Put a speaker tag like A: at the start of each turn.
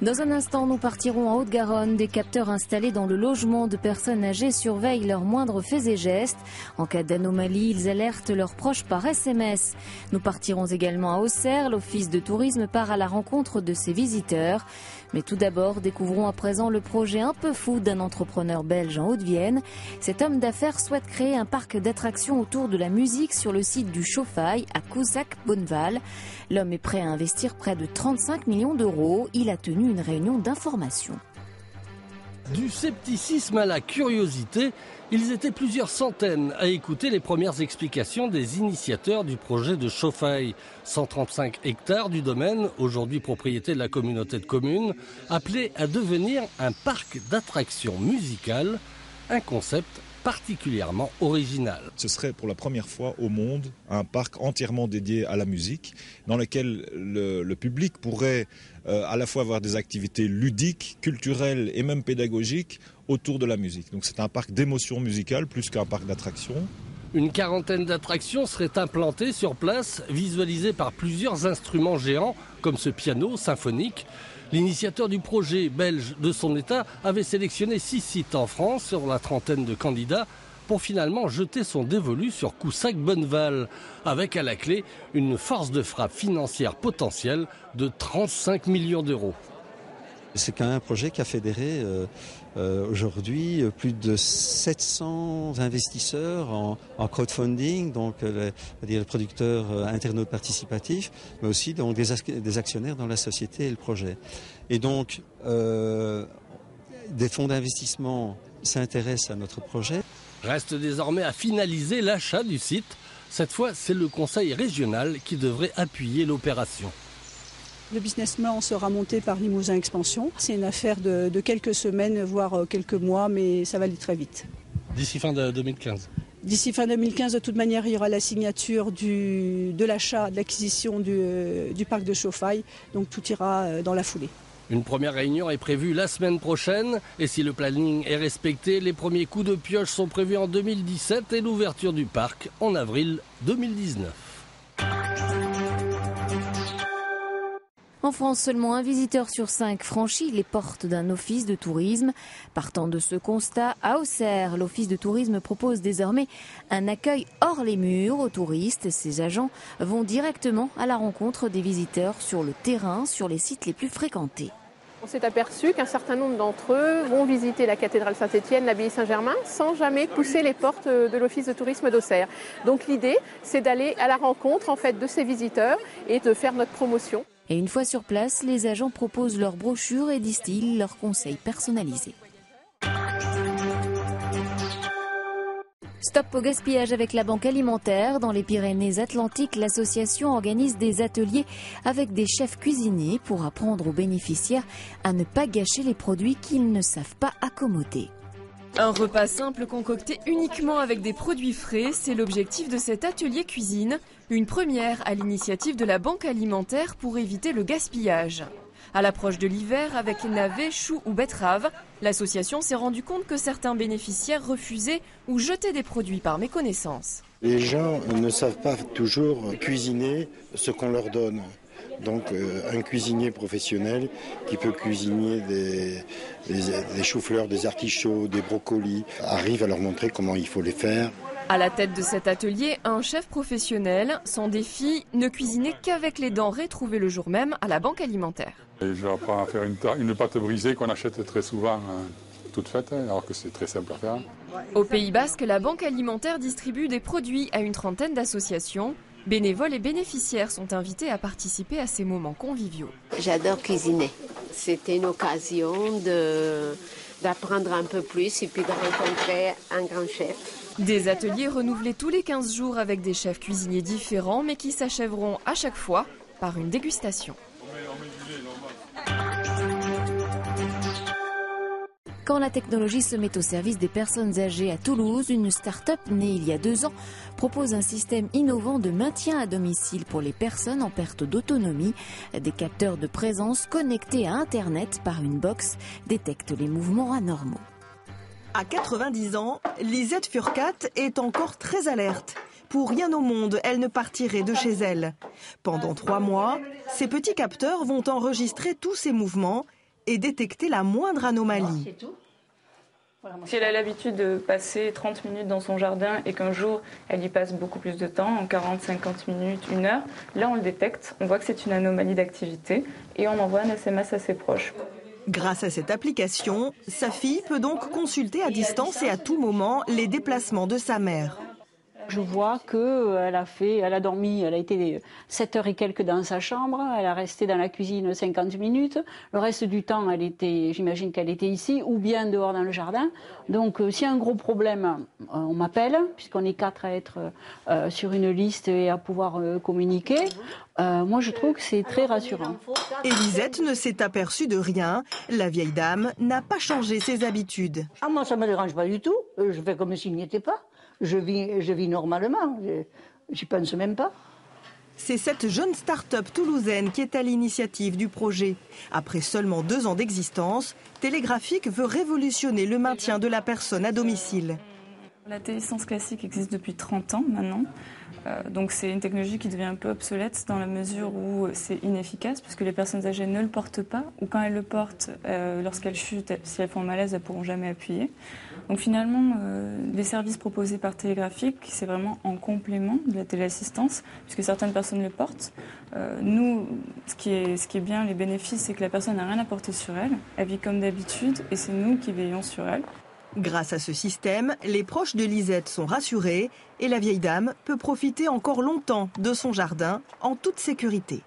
A: Dans un instant, nous partirons en Haute-Garonne. Des capteurs installés dans le logement de personnes âgées surveillent leurs moindres faits et gestes. En cas d'anomalie, ils alertent leurs proches par SMS. Nous partirons également à Auxerre. L'Office de tourisme part à la rencontre de ses visiteurs. Mais tout d'abord, découvrons à présent le projet un peu fou d'un entrepreneur belge en Haute-Vienne. Cet homme d'affaires souhaite créer un parc d'attractions autour de la musique sur le site du Chauffail à Couzac-Bonneval. L'homme est prêt à investir près de 35 millions d'euros. Il a tenu une réunion d'information.
B: Du scepticisme à la curiosité, ils étaient plusieurs centaines à écouter les premières explications des initiateurs du projet de Chauffail. 135 hectares du domaine, aujourd'hui propriété de la communauté de communes, appelé à devenir un parc d'attractions musicales, un concept particulièrement original.
C: Ce serait pour la première fois au monde un parc entièrement dédié à la musique, dans lequel le public pourrait à la fois avoir des activités ludiques, culturelles et même pédagogiques autour de la musique. Donc c'est un parc d'émotion musicale plus qu'un parc d'attractions.
B: Une quarantaine d'attractions seraient implantées sur place, visualisées par plusieurs instruments géants, comme ce piano symphonique. L'initiateur du projet belge de son état avait sélectionné 6 sites en France sur la trentaine de candidats pour finalement jeter son dévolu sur Couzac-Bonneval, avec à la clé une force de frappe financière potentielle de 35 millions d'euros.
D: C'est quand même un projet qui a fédéré aujourd'hui plus de 700 investisseurs en crowdfunding, donc les producteurs internautes participatifs, mais aussi donc des actionnaires dans la société et le projet. Et donc des fonds d'investissement s'intéressent à notre projet.
B: Reste désormais à finaliser l'achat du site. Cette fois, c'est le conseil régional qui devrait appuyer l'opération.
E: Le business plan sera monté par Limousin Expansion. C'est une affaire de quelques semaines, voire quelques mois, mais ça va aller très vite.
B: D'ici fin 2015 ?
E: D'ici fin 2015, de toute manière, il y aura la signature de l'achat, de l'acquisition du parc de Chauffail. Donc tout ira dans la foulée.
B: Une première réunion est prévue la semaine prochaine. Et si le planning est respecté, les premiers coups de pioche sont prévus en 2017 et l'ouverture du parc en avril 2019.
A: En France, seulement un visiteur sur 5 franchit les portes d'un office de tourisme. Partant de ce constat, à Auxerre, l'office de tourisme propose désormais un accueil hors les murs aux touristes. Ces agents vont directement à la rencontre des visiteurs sur le terrain, sur les sites les plus fréquentés.
F: On s'est aperçu qu'un certain nombre d'entre eux vont visiter la cathédrale Saint-Étienne, l'abbaye Saint-Germain, sans jamais pousser les portes de l'office de tourisme d'Auxerre. Donc l'idée, c'est d'aller à la rencontre en fait, de ces visiteurs et de faire notre promotion.
A: Et une fois sur place, les agents proposent leurs brochures et distillent leurs conseils personnalisés. Stop au gaspillage avec la Banque Alimentaire. Dans les Pyrénées-Atlantiques, l'association organise des ateliers avec des chefs cuisiniers pour apprendre aux bénéficiaires à ne pas gâcher les produits qu'ils ne savent pas accommoder.
G: Un repas simple concocté uniquement avec des produits frais, c'est l'objectif de cet atelier cuisine, une première à l'initiative de la Banque Alimentaire pour éviter le gaspillage. À l'approche de l'hiver, avec navets, choux ou betteraves, l'association s'est rendue compte que certains bénéficiaires refusaient ou jetaient des produits par méconnaissance.
H: Les gens ne savent pas toujours cuisiner ce qu'on leur donne. Donc un cuisinier professionnel qui peut cuisiner des choux-fleurs, des artichauts, des brocolis, arrive à leur montrer comment il faut les faire.
G: À la tête de cet atelier, un chef professionnel. Son défi, ne cuisiner qu'avec les denrées trouvées le jour même à la Banque Alimentaire.
I: Et je apprends à faire une pâte brisée qu'on achète très souvent toute faite, alors que c'est très simple à faire.
G: Au Pays Basque, la Banque Alimentaire distribue des produits à une trentaine d'associations. Bénévoles et bénéficiaires sont invités à participer à ces moments conviviaux.
J: J'adore cuisiner. C'était une occasion d'apprendre un peu plus et puis de rencontrer un grand chef.
G: Des ateliers renouvelés tous les 15 jours avec des chefs cuisiniers différents, mais qui s'achèveront à chaque fois par une dégustation.
A: Quand la technologie se met au service des personnes âgées à Toulouse, une start-up née il y a 2 ans propose un système innovant de maintien à domicile pour les personnes en perte d'autonomie. Des capteurs de présence connectés à Internet par une box détectent les mouvements anormaux.
K: À 90 ans, Lisette Furcat est encore très alerte. Pour rien au monde, elle ne partirait de chez elle. Pendant 3 mois, ces petits capteurs vont enregistrer tous ses mouvements et détecter la moindre anomalie.
L: Si elle a l'habitude de passer 30 minutes dans son jardin et qu'un jour elle y passe beaucoup plus de temps, en 40, 50 minutes, 1 heure, là on le détecte, on voit que c'est une anomalie d'activité et on envoie un SMS à ses proches.
K: Grâce à cette application, sa fille peut donc consulter à distance et à tout moment les déplacements de sa mère.
M: Je vois qu'elle a dormi, elle a été 7 heures et quelques dans sa chambre, elle a resté dans la cuisine 50 minutes. Le reste du temps, j'imagine qu'elle était ici ou bien dehors dans le jardin. Donc s'il y a un gros problème, on m'appelle, puisqu'on est 4 à être sur une liste et à pouvoir communiquer. Moi, je trouve que c'est très rassurant.
K: Elisette ne s'est aperçue de rien. La vieille dame n'a pas changé ses habitudes.
M: Ah, moi, ça ne me dérange pas du tout. Je fais comme s'il n'y était pas. Je vis normalement, j'y pense même pas.
K: C'est cette jeune start-up toulousaine qui est à l'initiative du projet. Après seulement 2 ans d'existence, Télégraphique veut révolutionner le maintien de la personne à domicile.
L: La téléassistance classique existe depuis 30 ans maintenant. Donc c'est une technologie qui devient un peu obsolète dans la mesure où c'est inefficace puisque les personnes âgées ne le portent pas ou quand elles le portent, lorsqu'elles chutent, si elles font un malaise, elles ne pourront jamais appuyer. Donc finalement, les services proposés par Télégraphique, c'est vraiment en complément de la téléassistance puisque certaines personnes le portent. Nous, ce qui est bien, les bénéfices, c'est que la personne n'a rien à porter sur elle. Elle vit comme d'habitude et c'est nous qui veillons sur elle.
K: Grâce à ce système, les proches de Lisette sont rassurés et la vieille dame peut profiter encore longtemps de son jardin en toute sécurité.